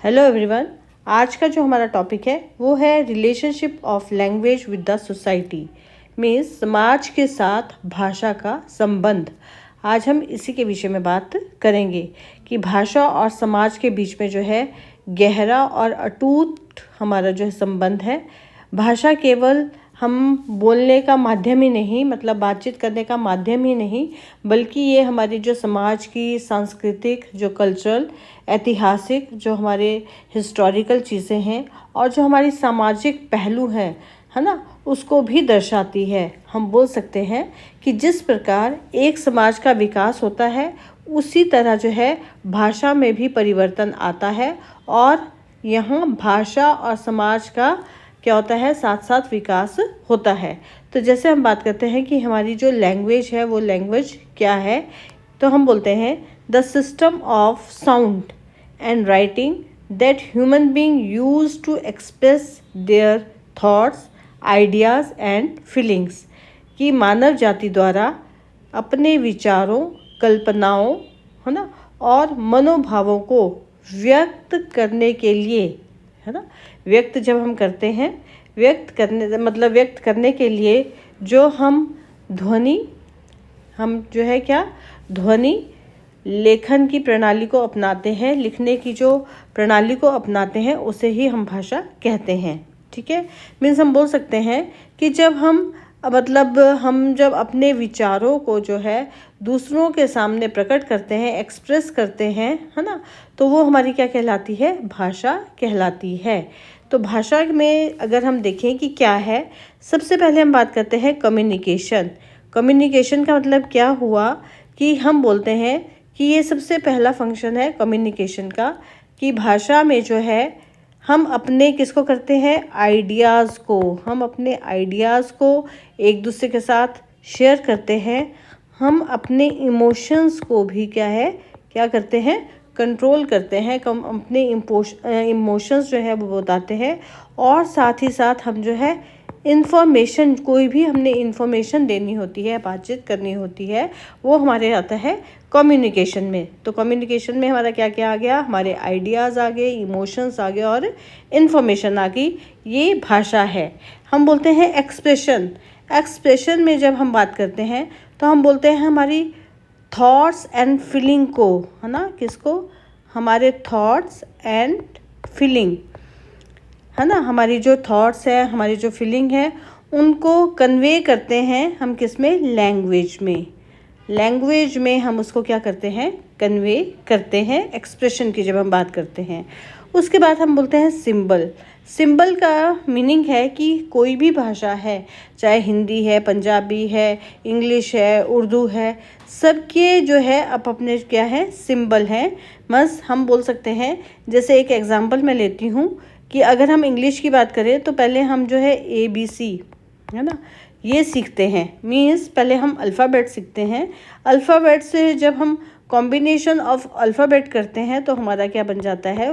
Hello everyone. आज का जो हमारा टॉपिक है वो है relationship of language with the society, means समाज के साथ भाषा का संबंध। आज हम इसी के विषय में बात करेंगे कि भाषा और समाज के बीच में जो है गहरा और अटूट हमारा जो है संबंध है। भाषा केवल हम बोलने का माध्यम ही नहीं, मतलब बातचीत करने का माध्यम ही नहीं, बल्कि ये हमारी जो समाज की सांस्कृतिक, जो कल्चरल, ऐतिहासिक, जो हमारे हिस्टोरिकल चीज़ें हैं और जो हमारी सामाजिक पहलू हैं, है ना, उसको भी दर्शाती है। हम बोल सकते हैं कि जिस प्रकार एक समाज का विकास होता है उसी तरह जो है भाषा में भी परिवर्तन आता है और यहाँ भाषा और समाज का क्या होता है, साथ साथ विकास होता है। तो जैसे हम बात करते हैं कि हमारी जो लैंग्वेज है वो लैंग्वेज क्या है, तो हम बोलते हैं the system of sound and writing that human being use to express their thoughts, ideas and feelings, कि मानव जाति द्वारा अपने विचारों, कल्पनाओं, है ना, और मनोभावों को व्यक्त करने के लिए, है ना, व्यक्त जब हम करते हैं, व्यक्त करने के लिए जो हम जो है क्या, ध्वनि लेखन की प्रणाली को अपनाते हैं, लिखने की जो प्रणाली को अपनाते हैं, उसे ही हम भाषा कहते हैं। ठीक है, मीन्स हम बोल सकते हैं कि जब हम जब अपने विचारों को जो है दूसरों के सामने प्रकट करते हैं, एक्सप्रेस करते हैं, है ना, तो वो हमारी क्या कहलाती है, भाषा कहलाती है। तो भाषा में अगर हम देखें कि क्या है, सबसे पहले हम बात करते हैं कम्युनिकेशन। कम्युनिकेशन का मतलब क्या हुआ कि हम बोलते हैं कि ये सबसे पहला फंक्शन है कम्युनिकेशन का, कि भाषा में जो है हम अपने किसको करते हैं, आइडियाज़ को, हम अपने आइडियाज़ को एक दूसरे के साथ शेयर करते हैं। हम अपने इमोशंस को भी क्या करते हैं, कंट्रोल करते हैं। अपने इमोशंस जो है वो बताते हैं, और साथ ही साथ हम जो है इन्फॉर्मेशन, कोई भी हमने इन्फॉर्मेशन देनी होती है, बातचीत करनी होती है, वो हमारे आता है कम्युनिकेशन में। तो कम्युनिकेशन में हमारा क्या क्या आ गया, हमारे आइडियाज़ आ गए, इमोशंस आ गए और इन्फॉर्मेशन आ गई। ये भाषा है। हम बोलते हैं एक्सप्रेशन। एक्सप्रेशन में जब हम बात करते हैं तो हम बोलते हैं हमारी थॉट्स एंड फीलिंग को, है ना, किसको, हमारे थॉट्स एंड फीलिंग, है ना, हमारी जो थॉट्स है, हमारी जो फीलिंग है, उनको कन्वे करते हैं हम किस में, लैंग्वेज में। लैंग्वेज में हम उसको क्या करते हैं, कन्वे करते हैं, एक्सप्रेशन की जब हम बात करते हैं। उसके बाद हम बोलते हैं सिंबल। सिंबल का मीनिंग है कि कोई भी भाषा है, चाहे हिंदी है, पंजाबी है, इंग्लिश है, उर्दू है, सबके जो है अपने क्या है, सिंबल हैं। बस हम बोल सकते हैं, जैसे एक एग्जांपल मैं लेती हूँ कि अगर हम इंग्लिश की बात करें तो पहले हम जो है ABC, है ना, ये सीखते हैं। मीन्स पहले हम अल्फ़ाबेट सीखते हैं। अल्फ़ाबेट से जब हम कॉम्बिनेशन ऑफ अल्फ़ाबेट करते हैं तो हमारा क्या बन जाता है,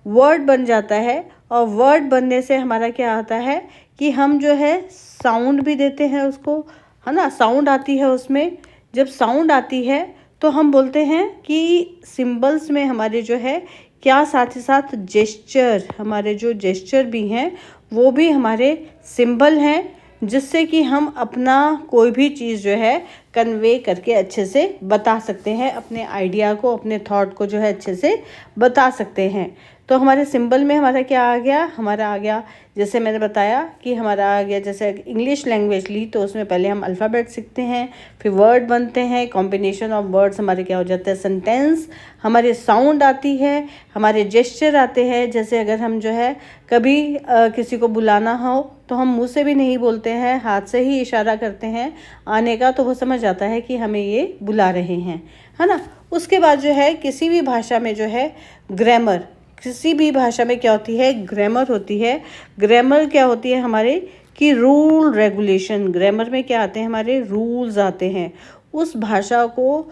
वर्ड बन जाता है। और वर्ड बनने से हमारा क्या आता है कि हम जो है साउंड भी देते हैं उसको, है ना, साउंड आती है उसमें। जब साउंड आती है तो हम बोलते हैं कि सिंबल्स में हमारे जो है क्या, साथ ही साथ जेस्चर, हमारे जो जेस्चर भी हैं वो भी हमारे सिंबल हैं, जिससे कि हम अपना कोई भी चीज़ जो है कन्वे करके अच्छे से बता सकते हैं, अपने आइडिया को, अपने थॉट को जो है अच्छे से बता सकते हैं। तो हमारे सिंबल में हमारा क्या आ गया, हमारा आ गया, जैसे मैंने बताया कि हमारा आ गया, जैसे इंग्लिश लैंग्वेज ली तो उसमें पहले हम अल्फ़ाबेट सीखते हैं, फिर वर्ड बनते हैं, कॉम्बिनेशन ऑफ वर्ड्स हमारे क्या हो जाते हैं, सेंटेंस, हमारे साउंड आती है, हमारे जेस्चर आते हैं। जैसे अगर हम जो है कभी किसी को बुलाना हो तो हम मुंह से भी नहीं बोलते हैं, हाथ से ही इशारा करते हैं आने का, तो वो समझ जाता है कि हमें ये बुला रहे हैं, है ना। उसके बाद जो है किसी भी भाषा में जो है ग्रामर, किसी भी भाषा में क्या होती है, ग्रामर होती है। ग्रामर क्या होती है हमारे, कि रूल रेगुलेशन। ग्रामर में क्या आते हैं, हमारे रूल्स आते हैं। उस भाषा को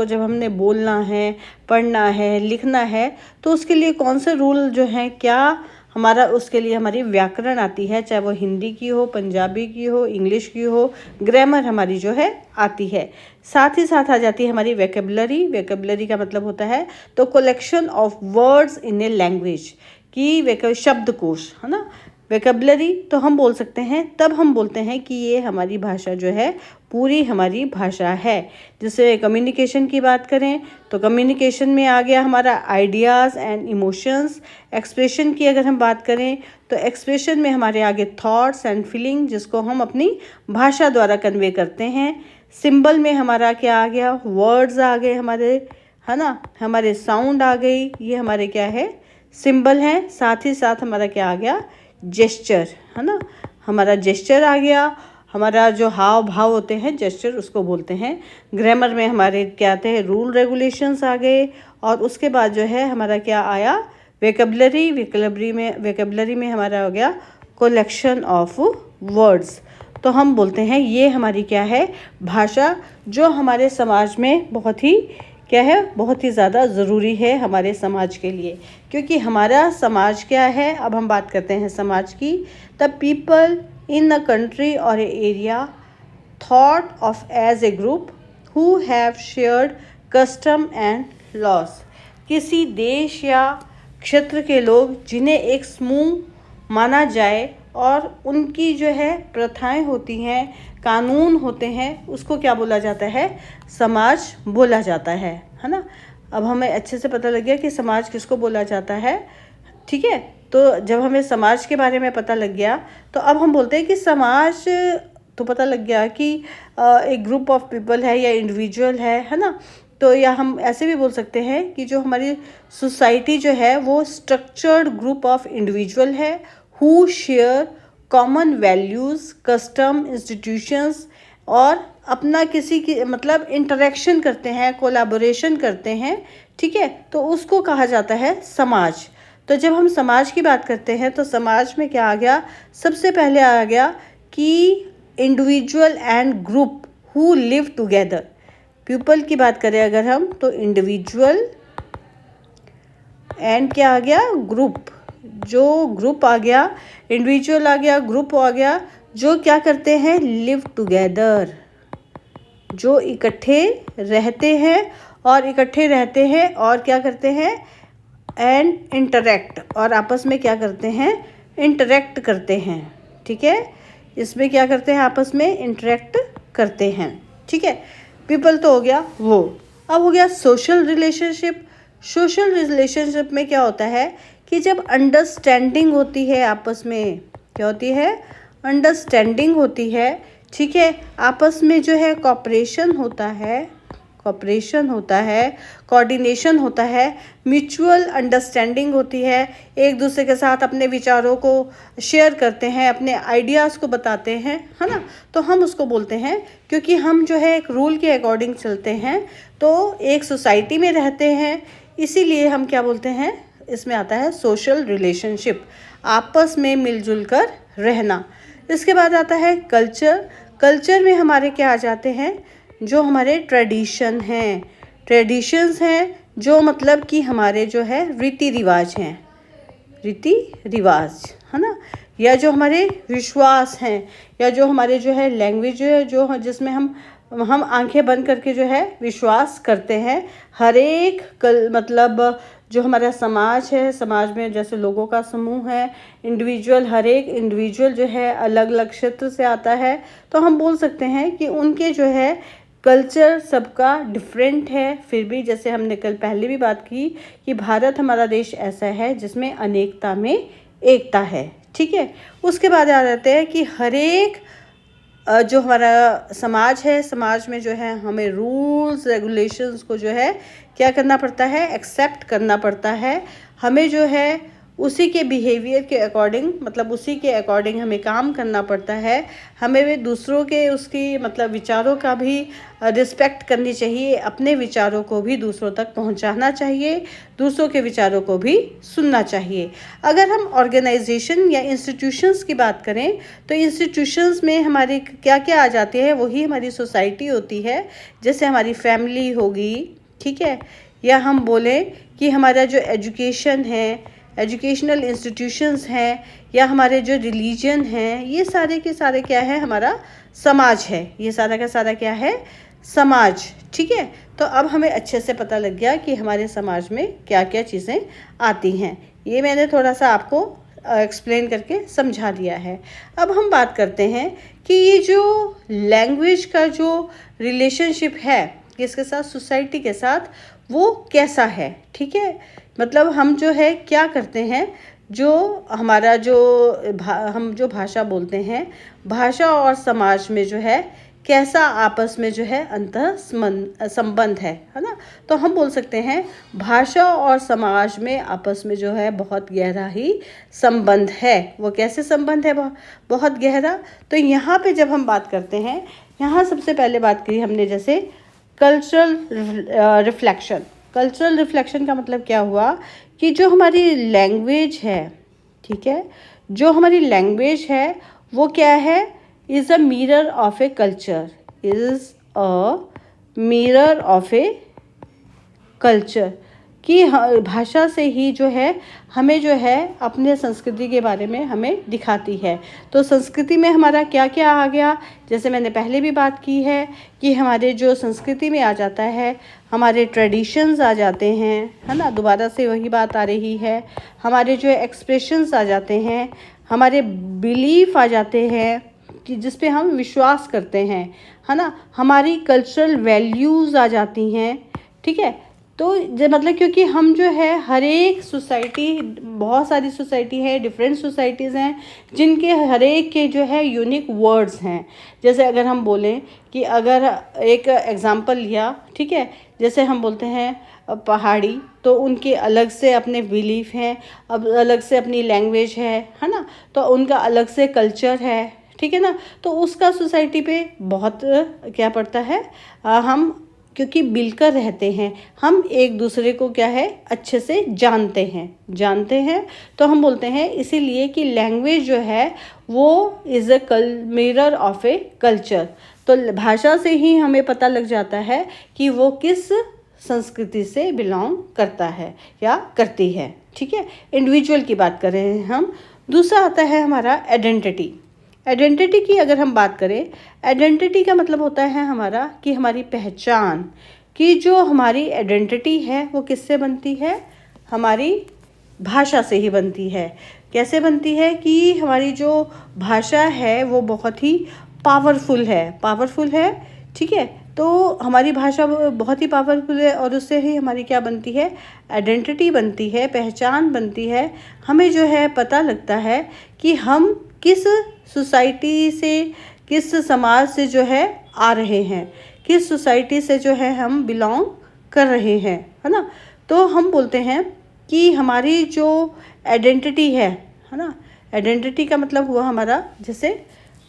जब हमने बोलना है, पढ़ना है, लिखना है, तो उसके लिए कौन से रूल जो हैं, क्या हमारा उसके लिए हमारी व्याकरण आती है, चाहे वो हिंदी की हो, पंजाबी की हो, इंग्लिश की हो, ग्रामर हमारी जो है आती है। साथ ही साथ आ जाती है हमारी वेकेबलरी। वेकेबलरी का मतलब होता है तो collection of words in a language, कि शब्दकोश, है ना। वेकेबलरी तो हम बोल सकते हैं, तब हम बोलते हैं कि ये हमारी भाषा जो है पूरी हमारी भाषा है। जैसे कम्युनिकेशन की बात करें तो कम्युनिकेशन में आ गया हमारा आइडियाज़ एंड इमोशंस। एक्सप्रेशन की अगर हम बात करें तो एक्सप्रेशन में हमारे आगे थॉट्स एंड फीलिंग, जिसको हम अपनी भाषा द्वारा कन्वे करते हैं। सिंबल में हमारा क्या आ गया, वर्ड्स आ गए हमारे, है ना, हमारे साउंड आ गई, ये हमारे क्या है, सिंबल हैं। साथ ही साथ हमारा क्या आ गया, जेस्चर, है ना, हमारा जेस्चर आ गया। हमारा जो हाव भाव होते हैं जेस्चर, उसको बोलते हैं। ग्रामर में हमारे क्या आते हैं, रूल रेगुलेशंस आ गए। और उसके बाद जो है हमारा क्या आया, वेकेबलरी। वेकेबलरी में हमारा हो गया कलेक्शन ऑफ वर्ड्स। तो हम बोलते हैं ये हमारी क्या है, भाषा, जो हमारे समाज में बहुत ही क्या है, बहुत ही ज़्यादा ज़रूरी है हमारे समाज के लिए। क्योंकि हमारा समाज क्या है, अब हम बात करते हैं समाज की। The people in a country or a area thought of as a group who have shared custom and laws। किसी देश या क्षेत्र के लोग जिन्हें एक समूह माना जाए और उनकी जो है प्रथाएं होती हैं, कानून होते हैं, उसको क्या बोला जाता है, समाज बोला जाता है ना। अब हमें अच्छे से पता लग गया कि समाज किसको बोला जाता है, ठीक है। तो जब हमें समाज के बारे में पता लग गया तो अब हम बोलते हैं कि समाज, तो पता लग गया कि एक ग्रुप ऑफ पीपल है या इंडिविजुअल है ना। तो या हम ऐसे भी बोल सकते हैं कि जो हमारी सोसाइटी जो है वो स्ट्रक्चर्ड ग्रुप ऑफ इंडिविजुअल है who share common values, custom, institutions, और अपना किसी की मतलब इंटरेक्शन करते हैं, कोलैबोरेशन करते हैं, ठीक है। तो उसको कहा जाता है समाज। तो जब हम समाज की बात करते हैं तो समाज में क्या आ गया, सबसे पहले आ गया कि individual and group who live together. People की बात करें अगर हम तो इंडिविजुअल एंड क्या आ गया, ग्रुप। जो ग्रुप आ गया, इंडिविजुअल आ गया, ग्रुप आ गया, जो क्या करते हैं, लिव टुगेदर, जो इकट्ठे रहते हैं और क्या करते हैं, एंड इंटरेक्ट, और आपस में क्या करते हैं, इंटरेक्ट करते हैं, ठीक है। इसमें क्या करते हैं, आपस में इंटरेक्ट करते हैं, ठीक है। पीपल तो हो गया वो। अब हो गया सोशल रिलेशनशिप। सोशल रिलेशनशिप में क्या होता है कि जब अंडरस्टैंडिंग होती है आपस में, क्या होती है, अंडरस्टैंडिंग होती है, ठीक है। आपस में जो है कोऑपरेशन होता है, कोऑर्डिनेशन होता है, म्यूचुअल अंडरस्टैंडिंग होती है, एक दूसरे के साथ अपने विचारों को शेयर करते हैं, अपने आइडियाज़ को बताते हैं, है ना। तो हम उसको बोलते हैं, क्योंकि हम जो है एक रूल के अकॉर्डिंग चलते हैं, तो एक सोसाइटी में रहते हैं, इसीलिए हम क्या बोलते हैं, इसमें आता है सोशल रिलेशनशिप, आपस में मिलजुल कर रहना। इसके बाद आता है कल्चर। कल्चर में हमारे क्या आ जाते हैं, जो हमारे ट्रेडिशंस हैं, जो मतलब कि हमारे जो है रीति रिवाज हैं, है ना, या जो हमारे विश्वास हैं, या जो हमारे जो है लैंग्वेज है, जो जिसमें हम आंखें बंद करके जो है विश्वास करते हैं। हर एक मतलब जो हमारा समाज है, समाज में जैसे लोगों का समूह है, इंडिविजुअल, हर एक इंडिविजुअल जो है अलग अलग क्षेत्र से आता है, तो हम बोल सकते हैं कि उनके जो है कल्चर सबका डिफरेंट है। फिर भी जैसे हमने कल पहले भी बात की कि भारत हमारा देश ऐसा है जिसमें अनेकता में एकता है, ठीक है। उसके बाद आ जाते हैं कि हर एक जो हमारा समाज है, समाज में जो है हमें रूल्स रेगुलेशंस को जो है क्या करना पड़ता है, एक्सेप्ट करना पड़ता है। हमें जो है उसी के बिहेवियर के अकॉर्डिंग, मतलब उसी के अकॉर्डिंग हमें काम करना पड़ता है। हमें भी दूसरों के उसकी मतलब विचारों का भी रिस्पेक्ट करनी चाहिए, अपने विचारों को भी दूसरों तक पहुंचाना चाहिए, दूसरों के विचारों को भी सुनना चाहिए। अगर हम ऑर्गेनाइजेशन या इंस्टीट्यूशंस की बात करें तो इंस्टीट्यूशंस में हमारी क्या क्या आ जाती है, वही हमारी सोसाइटी होती है। जैसे हमारी फैमिली होगी, ठीक है, या हम बोलें कि हमारा जो एजुकेशन है, एजुकेशनल इंस्टीट्यूशंस हैं, या हमारे जो रिलीजन हैं, ये सारे के सारे क्या है, हमारा समाज है। ये सारा का सारा क्या है, समाज। ठीक है, तो अब हमें अच्छे से पता लग गया कि हमारे समाज में क्या क्या चीज़ें आती हैं। ये मैंने थोड़ा सा आपको एक्सप्लेन करके समझा दिया है। अब हम बात करते हैं कि ये जो लैंग्वेज का जो रिलेशनशिप है किसके साथ, सोसाइटी के साथ, वो कैसा है। ठीक है, मतलब हम जो है क्या करते हैं, जो हमारा जो हम जो भाषा बोलते हैं, भाषा और समाज में जो है कैसा आपस में जो है अंतः संबंध है ना। तो हम बोल सकते हैं भाषा और समाज में आपस में जो है बहुत गहरा ही संबंध है। वो कैसे संबंध है, बहुत गहरा। तो यहाँ पे जब हम बात करते हैं, यहाँ सबसे पहले बात करी हमने जैसे कल्चरल रिफ्लेक्शन। कल्चरल रिफ्लेक्शन का मतलब क्या हुआ कि जो हमारी लैंग्वेज है, ठीक है, जो हमारी लैंग्वेज है वो क्या है, is a mirror of a culture, is a mirror of a culture. कि भाषा से ही जो है हमें जो है अपने संस्कृति के बारे में हमें दिखाती है। तो संस्कृति में हमारा क्या क्या आ गया, जैसे मैंने पहले भी बात की है कि हमारे जो संस्कृति में आ जाता है, हमारे ट्रेडिशंस आ जाते हैं, है ना, दोबारा से वही बात आ रही है। हमारे जो एक्सप्रेशंस आ जाते हैं, हमारे बिलीफ आ जाते हैं कि जिस पे हम विश्वास करते हैं, है ना, हमारी कल्चरल वैल्यूज़ आ जाती हैं। ठीक है, तो जो मतलब क्योंकि हम जो है हर एक सोसाइटी, बहुत सारी सोसाइटी है, डिफरेंट सोसाइटीज़ हैं जिनके हर एक के जो है यूनिक वर्ड्स हैं। जैसे अगर हम बोलें कि अगर एक एग्जांपल लिया, ठीक है, जैसे हम बोलते हैं पहाड़ी, तो उनके अलग से अपने बिलीफ हैं, अब अलग से अपनी लैंग्वेज है ना, तो उनका अलग से कल्चर है। ठीक है ना, तो उसका सोसाइटी पे बहुत क्या पड़ता है, हम क्योंकि मिलकर रहते हैं, हम एक दूसरे को क्या है अच्छे से जानते हैं, तो हम बोलते हैं इसीलिए कि लैंग्वेज जो है वो is a mirror of a culture. तो भाषा से ही हमें पता लग जाता है कि वो किस संस्कृति से बिलोंग करता है या करती है। ठीक है, इंडिविजुअल की बात कर रहे हैं हम। दूसरा आता है हमारा आइडेंटिटी। आइडेंटिटी की अगर हम बात करें, आइडेंटिटी का मतलब होता है हमारा कि हमारी पहचान, कि जो हमारी आइडेंटिटी है वो किससे बनती है, हमारी भाषा से ही बनती है। कैसे बनती है कि हमारी जो भाषा है वो बहुत ही पावरफुल है। ठीक है, तो हमारी भाषा बहुत ही पावरफुल है और उससे ही हमारी क्या बनती है, आइडेंटिटी बनती है, पहचान बनती है। हमें जो है पता लगता है कि हम किस सोसाइटी से, किस समाज से जो है आ रहे हैं, किस सोसाइटी से जो है हम बिलोंग कर रहे हैं, है ना। तो हम बोलते हैं कि हमारी जो आइडेंटिटी है ना, आइडेंटिटी का मतलब हुआ हमारा जैसे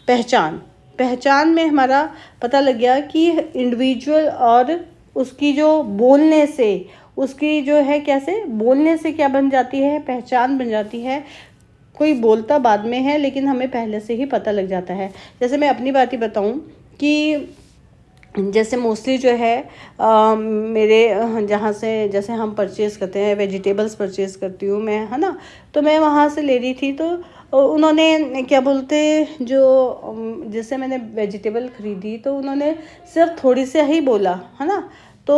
पहचान में हमारा पता लग गया कि इंडिविजुअल और उसकी जो बोलने से, उसकी जो है कैसे बोलने से क्या बन जाती है, पहचान बन जाती है। कोई बोलता बाद में है लेकिन हमें पहले से ही पता लग जाता है। जैसे मैं अपनी बात ही बताऊं कि जैसे मोस्टली जो है मेरे जहाँ से जैसे हम परचेज़ करते हैं, वेजिटेबल्स परचेज़ करती हूँ मैं, है ना, तो मैं वहाँ से ले रही थी, तो उन्होंने क्या बोलते, जो जैसे मैंने वेजिटेबल ख़रीदी तो उन्होंने सिर्फ थोड़ी से ही बोला, है ना, तो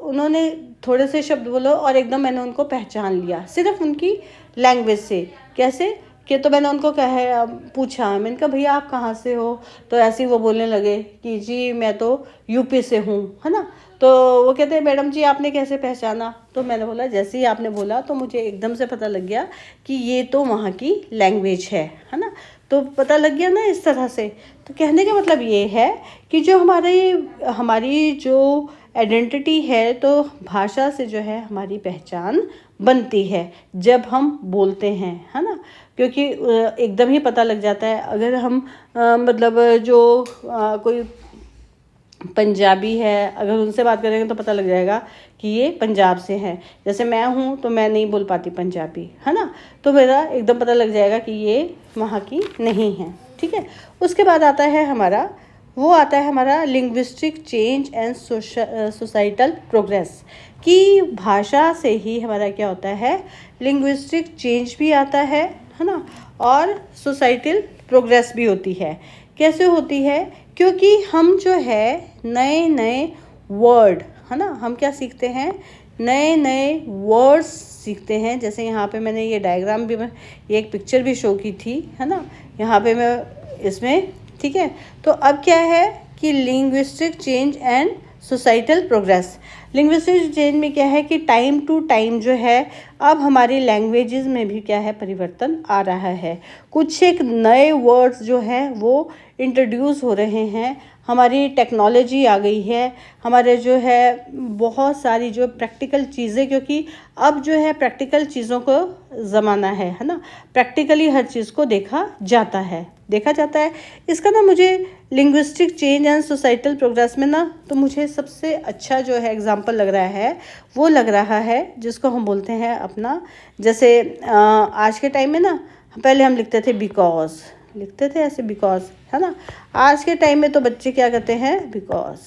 उन्होंने थोड़े से शब्द बोलो और एकदम मैंने उनको पहचान लिया सिर्फ उनकी लैंग्वेज से। कैसे कि तो मैंने उनको पूछा, मैंने कहा भैया आप कहाँ से हो, तो ऐसे ही वो बोलने लगे कि जी मैं तो यूपी से हूँ, है ना। तो वो कहते हैं मैडम जी आपने कैसे पहचाना, तो मैंने बोला जैसे ही आपने बोला तो मुझे एकदम से पता लग गया कि ये तो वहाँ की लैंग्वेज है ना, तो पता लग गया ना इस तरह से। तो कहने का मतलब ये है कि जो हमारी जो आइडेंटिटी है, तो भाषा से जो है हमारी पहचान बनती है जब हम बोलते हैं, है ना, क्योंकि एकदम ही पता लग जाता है। अगर हम मतलब जो कोई पंजाबी है, अगर उनसे बात करेंगे तो पता लग जाएगा कि ये पंजाब से हैं। जैसे मैं हूँ तो मैं नहीं बोल पाती पंजाबी, है ना, तो मेरा एकदम पता लग जाएगा कि ये वहाँ की नहीं है। ठीक है, उसके बाद आता है हमारा वो आता है हमारा linguistic change and societal progress, कि भाषा से ही हमारा क्या होता है, लिंग्विस्टिक चेंज भी आता है ना, और सोसाइटल प्रोग्रेस भी होती है। कैसे होती है? क्योंकि हम जो है नए नए वर्ड, है ना, हम क्या सीखते हैं, नए नए वर्ड्स सीखते हैं। जैसे यहाँ पे मैंने ये डायग्राम भी, ये एक पिक्चर भी शो की थी, है ना, यहाँ पे मैं इसमें, ठीक है। तो अब क्या है कि linguistic change and societal progress. Linguistic change में क्या है कि टाइम टू टाइम जो है अब हमारी लैंग्वेजेस में भी क्या है, परिवर्तन आ रहा है। कुछ एक नए वर्ड्स जो हैं वो इंट्रोड्यूस हो रहे हैं, हमारी टेक्नोलॉजी आ गई है, हमारे जो है बहुत सारी जो प्रैक्टिकल चीज़ें, क्योंकि अब जो है प्रैक्टिकल चीज़ों को ज़माना है ना, प्रैक्टिकली हर चीज़ को देखा जाता है। इसका ना मुझे linguistic change and societal progress में ना, तो मुझे सबसे अच्छा जो है एग्जांपल लग रहा है, वो लग रहा है जिसको हम बोलते हैं अपना, जैसे आज के टाइम में ना, पहले हम लिखते थे बिकॉज, लिखते थे ऐसे बिकॉज, है ना। आज के टाइम में तो बच्चे क्या करते हैं, बिकॉज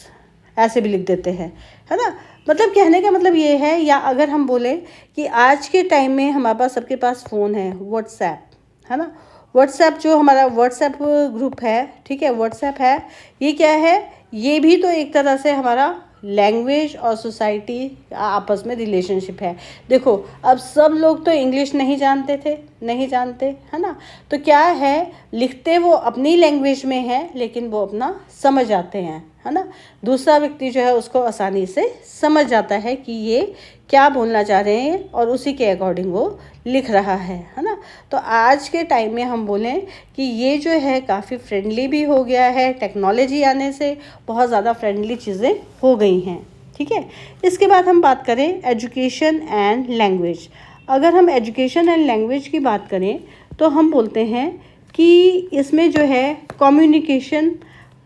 ऐसे भी लिख देते हैं, है ना। मतलब कहने का मतलब ये है, या अगर हम बोले कि आज के टाइम में हमारे पास, सबके पास फ़ोन है, व्हाट्सएप, है ना। व्हाट्सएप जो हमारा व्हाट्सएप ग्रुप है, ठीक है, व्हाट्सएप है, ये क्या है, ये भी तो एक तरह से हमारा लैंग्वेज और सोसाइटी आपस में रिलेशनशिप है। देखो अब सब लोग तो इंग्लिश नहीं जानते, है ना, तो क्या है, लिखते वो अपनी लैंग्वेज में है, लेकिन वो अपना समझ आते हैं, है ना। दूसरा व्यक्ति जो है उसको आसानी से समझ जाता है कि ये क्या बोलना चाह रहे हैं, और उसी के अकॉर्डिंग वो लिख रहा है ना। तो आज के टाइम में हम बोलें कि ये जो है काफ़ी फ्रेंडली भी हो गया है, टेक्नोलॉजी आने से बहुत ज़्यादा फ्रेंडली चीज़ें हो गई हैं, ठीक है। इसके बाद हम बात करें एजुकेशन एंड लैंग्वेज। अगर हम एजुकेशन एंड लैंग्वेज की बात करें तो हम बोलते हैं कि इसमें जो है कम्युनिकेशन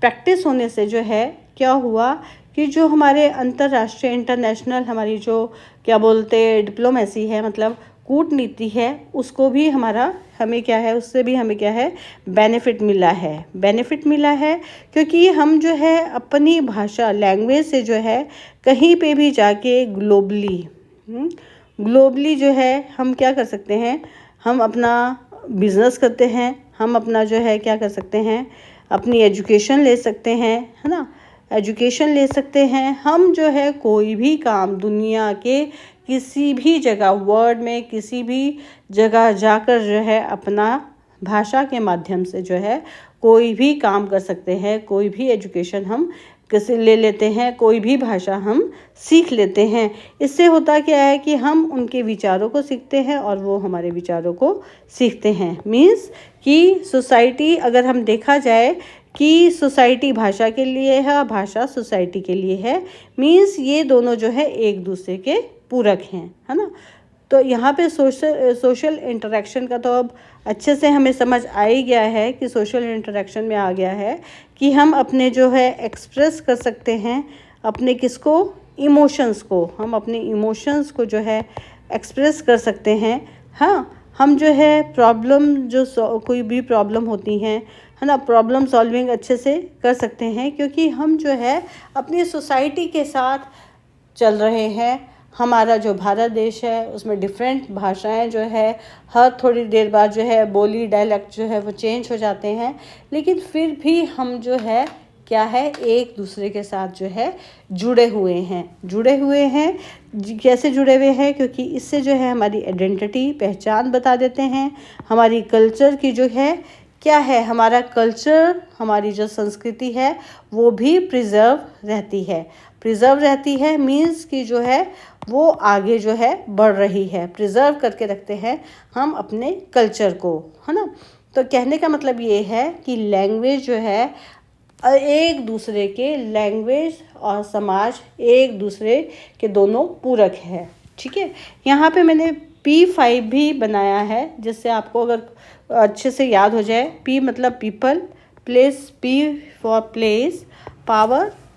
प्रैक्टिस होने से जो है क्या हुआ कि जो हमारे अंतर्राष्ट्रीय, इंटरनेशनल, हमारी जो क्या बोलते डिप्लोमेसी है, मतलब कूटनीति है, उसको भी हमें क्या है, उससे भी हमें क्या है, बेनिफिट मिला है, क्योंकि हम जो है अपनी भाषा, लैंग्वेज से जो है कहीं पे भी जाके ग्लोबली जो है हम क्या कर सकते हैं, हम अपना बिजनेस करते हैं, हम अपना जो है क्या कर सकते हैं, अपनी एजुकेशन ले सकते हैं, है ना, एजुकेशन ले सकते हैं। हम जो है कोई भी काम दुनिया के किसी भी जगह, वर्ल्ड में किसी भी जगह जाकर जो है अपना भाषा के माध्यम से जो है कोई भी काम कर सकते हैं, कोई भी एजुकेशन हम किसी ले लेते हैं, कोई भी भाषा हम सीख लेते हैं। इससे होता क्या है कि हम उनके विचारों को सीखते हैं और वो हमारे विचारों को सीखते हैं। मीन्स कि सोसाइटी, अगर हम देखा जाए कि सोसाइटी भाषा के लिए है, भाषा सोसाइटी के लिए है, मीन्स ये दोनों जो है एक दूसरे के पूरक हैं, है ना। तो यहाँ पे सोशल इंटरेक्शन का तो अब अच्छे से हमें समझ आ ही गया है कि सोशल इंटरेक्शन में आ गया है कि हम अपने जो है एक्सप्रेस कर सकते हैं अपने किसको, इमोशंस को, हम अपने इमोशंस को जो है एक्सप्रेस कर सकते हैं। हाँ, हम जो है प्रॉब्लम, कोई भी प्रॉब्लम होती हैं, है ना, प्रॉब्लम सॉल्विंग अच्छे से कर सकते हैं, क्योंकि हम जो है अपनी सोसाइटी के साथ चल रहे हैं। हमारा जो भारत देश है उसमें डिफरेंट भाषाएं जो है हर थोड़ी देर बाद जो है बोली, डायलेक्ट जो है वो चेंज हो जाते हैं, लेकिन फिर भी हम जो है क्या है, एक दूसरे के साथ जो है जुड़े हुए हैं। कैसे जुड़े हुए हैं? क्योंकि इससे जो है हमारी आइडेंटिटी, पहचान बता देते हैं। हमारी कल्चर की जो है क्या है, हमारा कल्चर, हमारी जो संस्कृति है वो भी प्रिजर्व रहती है। मीन्स कि जो है वो आगे जो है बढ़ रही है, प्रिजर्व करके रखते हैं हम अपने कल्चर को, है ना। तो कहने का मतलब ये है कि लैंग्वेज जो है एक दूसरे के, लैंग्वेज और समाज एक दूसरे के दोनों पूरक है, ठीक है। यहाँ पे मैंने P5 भी बनाया है, जिससे आपको अगर अच्छे से याद हो जाए। P मतलब people, place, P for place,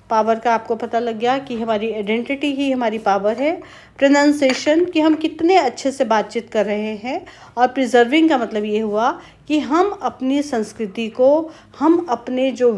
power का आपको पता लग गया कि हमारी आइडेंटिटी ही हमारी पावर है। प्रोनाउंसिएशन कि हम कितने अच्छे से बातचीत कर रहे हैं, और प्रिजर्विंग का मतलब ये हुआ कि हम अपनी संस्कृति को, हम अपने जो